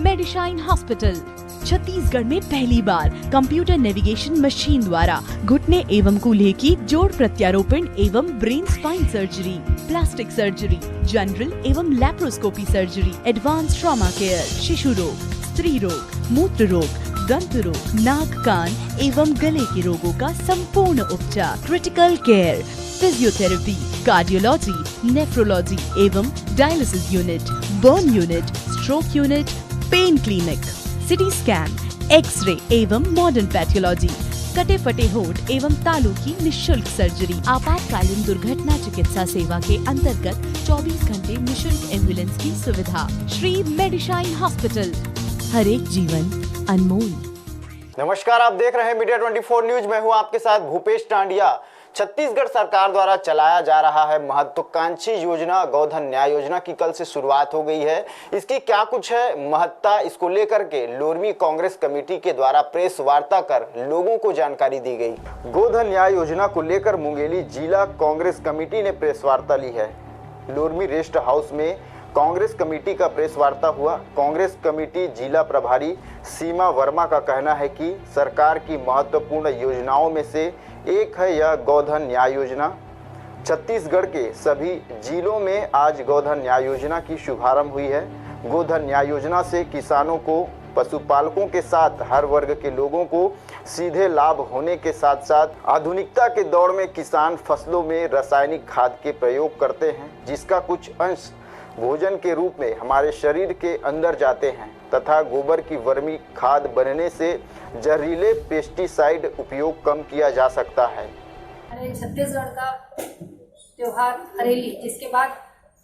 मेडिशाइन hospital. Chhattisgarh में पहली बार computer navigation machine द्वारा घुटने एवं कूल्हे की जोड़ प्रत्यारोपण एवं brain spine surgery, plastic surgery, general एवं laparoscopy surgery, advance trauma care, शिशु रोग, स्त्री रोग, मूत्र रोग, दंत रोग, नाक, कान एवं गले के रोगों का संपूर्ण उपचार, critical care, physiotherapy, cardiology, nephrology एवं dialysis unit, burn unit, stroke unit, pain clinic, CT scan, X ray एवं मॉडर्न पैथोलॉजी, कटे फटे होठ एवं तालू की निशुल्क सर्जरी, आपातकालीन दुर्घटना चिकित्सा सेवा के अंतर्गत 24 घंटे निशुल्क एम्बुलेंस की सुविधा। श्री मेडिशाइन हॉस्पिटल, हर एक जीवन अनमोल। नमस्कार, आप देख रहे हैं मीडिया 24 न्यूज। मैं हूं आपके साथ भूपेश टांडिया। छत्तीसगढ़ सरकार द्वारा चलाया जा रहा है महत्वाकांक्षी योजना गोधन न्याय योजना की कल से शुरुआत हो गई है। इसकी क्या कुछ है महत्ता, इसको लेकर के लोरमी कांग्रेस कमेटी के द्वारा प्रेस वार्ता कर लोगों को जानकारी दी गई। गोधन न्याय योजना को लेकर मुंगेली जिला कांग्रेस कमेटी ने प्रेस वार्ता ली है। लोरमी रेस्ट हाउस में कांग्रेस कमेटी का प्रेस वार्ता हुआ। कांग्रेस कमेटी जिला प्रभारी सीमा वर्मा का कहना है कि सरकार की महत्वपूर्ण योजनाओं में से एक है यह गोधन न्याय योजना। छत्तीसगढ़ के सभी जिलों में आज गोधन न्याय योजना की शुभारंभ हुई है। गोधन न्याय योजना से किसानों को, पशुपालकों के साथ हर वर्ग के लोगों को सीधे लाभ होने के साथ साथ आधुनिकता के दौर में किसान फसलों में रासायनिक खाद के प्रयोग करते हैं, जिसका कुछ अंश भोजन के रूप में हमारे शरीर के अंदर जाते हैं तथा गोबर की वर्मी खाद बनने से जहरीले पेस्टिसाइड उपयोग कम किया जा सकता है। हमारे छत्तीसगढ़ का त्योहार हरेली, जिसके बाद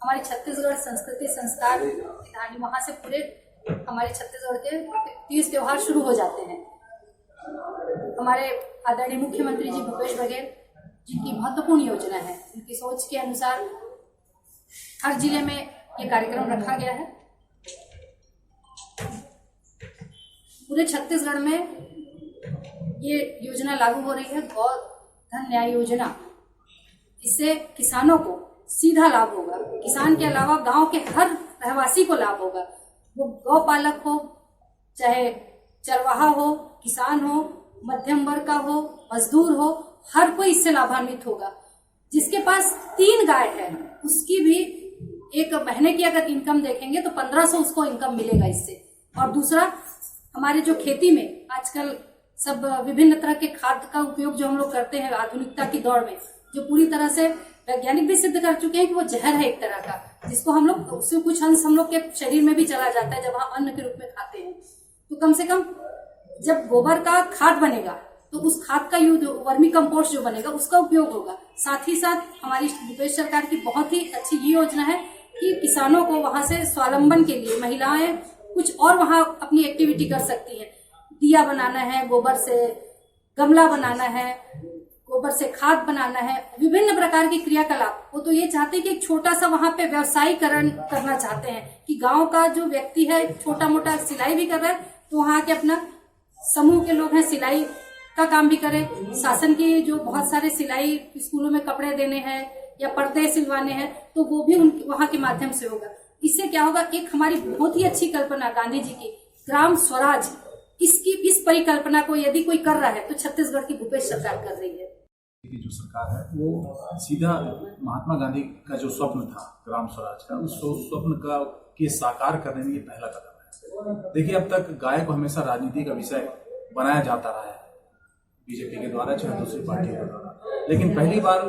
हमारी छत्तीसगढ़ संस्कृति संस्कार राजधानी, वहाँ से पूरे हमारे छत्तीसगढ़ के 30 त्योहार शुरू हो जाते हैं। हमारे आदरणीय मुख्यमंत्री जी भूपेश बघेल, जिनकी महत्वपूर्ण योजना है, उनकी सोच के अनुसार हर जिले में ये कार्यक्रम रखा गया है। पूरे छत्तीसगढ़ में ये योजना लागू हो रही है, गोधन न्याय योजना। इससे किसानों को सीधा लाभ होगा। किसान के अलावा गांव के हर रहवासी को लाभ होगा। वो गौपालक हो, चाहे चरवाहा हो, किसान हो, मध्यम वर्ग का हो, मजदूर हो, हर कोई इससे लाभान्वित होगा। जिसके पास 3 गाय है, उसकी भी एक महीने की अगर इनकम देखेंगे तो 1500 उसको इनकम मिलेगा इससे। और दूसरा, हमारे जो खेती में आजकल सब विभिन्न तरह के खाद का उपयोग जो हम लोग करते हैं आधुनिकता की दौर में, जो पूरी तरह से वैज्ञानिक भी सिद्ध कर चुके हैं कि वो जहर है एक तरह का, जिसको हम लोग, उससे कुछ अंश हम लोग के शरीर में भी चला जाता है जब हम अन्न के रूप में खाते हैं। तो कम से कम जब गोबर का खाद बनेगा तो उस खाद का वर्मी कंपोस्ट जो बनेगा उसका उपयोग होगा। साथ ही साथ हमारी भूपेश सरकार की बहुत ही अच्छी ये योजना है कि किसानों को वहां से स्वावलंबन के लिए महिलाएं कुछ और वहां अपनी एक्टिविटी कर सकती हैं। दिया बनाना है गोबर से, गमला बनाना है, गोबर से खाद बनाना है, विभिन्न प्रकार की क्रियाकलाप। वो तो ये चाहते हैं कि एक छोटा सा वहां पे व्यवसायीकरण करना चाहते हैं कि गांव का जो व्यक्ति है छोटा मोटा सिलाई भी कर रहा है तो वहां के अपना समूह के लोग हैं सिलाई का काम भी करें। शासन की जो बहुत सारे सिलाई स्कूलों में कपड़े देने हैं या पर्दे सिलवाने हैं तो वो भी वहां के माध्यम से होगा। इससे क्या होगा, एक हमारी बहुत ही अच्छी कल्पना गांधी जी की ग्राम स्वराज, इस परिकल्पना को यदि कोई कर रहा है तो छत्तीसगढ़ की भूपेश सरकार कर रही है। जो सरकार है वो सीधा महात्मा गांधी का जो स्वप्न था ग्राम स्वराज का, उस स्वप्न का के साकार करने में ये पहला कदम है। देखिए, अब तक गाय को हमेशा राजनीति का विषय बनाया जाता रहा है, बीजेपी के द्वारा चाहे दूसरी पार्टी के द्वारा, लेकिन पहली बार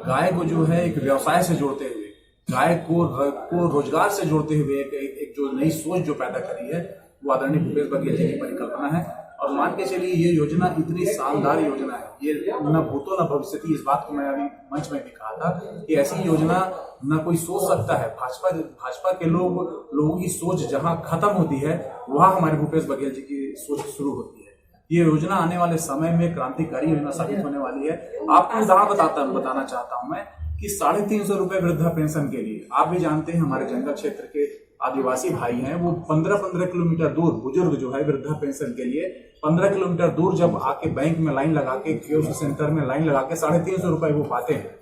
गाय को जो है एक व्यवसाय से जोड़ते हुए, गाय को रोजगार से जोड़ते हुए एक जो नई सोच जो पैदा करी है वो आदरणीय भूपेश बघेल जी की परिकल्पना है। और मान के चलिए ये योजना इतनी शानदार योजना है, ये न भूतो न भविष्यति। इस बात को मैं अभी मंच में भी कहा था कि ऐसी योजना न कोई सोच सकता है। भाजपा के लोगों की सोच जहां खत्म होती है वहां हमारे भूपेश बघेल जी की सोच शुरू होती है। ये योजना आने वाले समय में क्रांतिकारी योजना साबित होने वाली है। आपको उदाहरण बताना चाहता हूं मैं कि 350 रुपए वृद्धा पेंशन के लिए, आप भी जानते हैं हमारे जंगल क्षेत्र के आदिवासी भाई हैं, वो 15-15 किलोमीटर दूर, बुजुर्ग जो है वृद्धा पेंशन के लिए 15 किलोमीटर दूर जब आके बैंक में लाइन लगा के, कियोस्क सेंटर में लाइन लगा के 350 रुपए वो पाते हैं।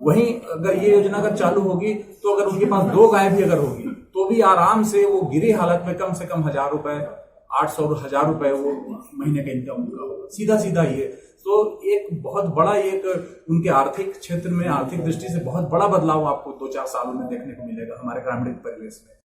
वहीं अगर ये योजना अगर चालू होगी तो अगर उनके पास 2 गाय भी अगर होगी तो भी आराम से वो गिरी हालत में कम से कम 1000 रुपए, 800 और 1000 रुपए वो महीने का इनकम उनका होगा, सीधा सीधा ये। तो एक बहुत बड़ा एक उनके आर्थिक क्षेत्र में, आर्थिक दृष्टि से बहुत बड़ा बदलाव आपको 2-4 सालों में देखने को मिलेगा हमारे ग्रामीण परिवेश में।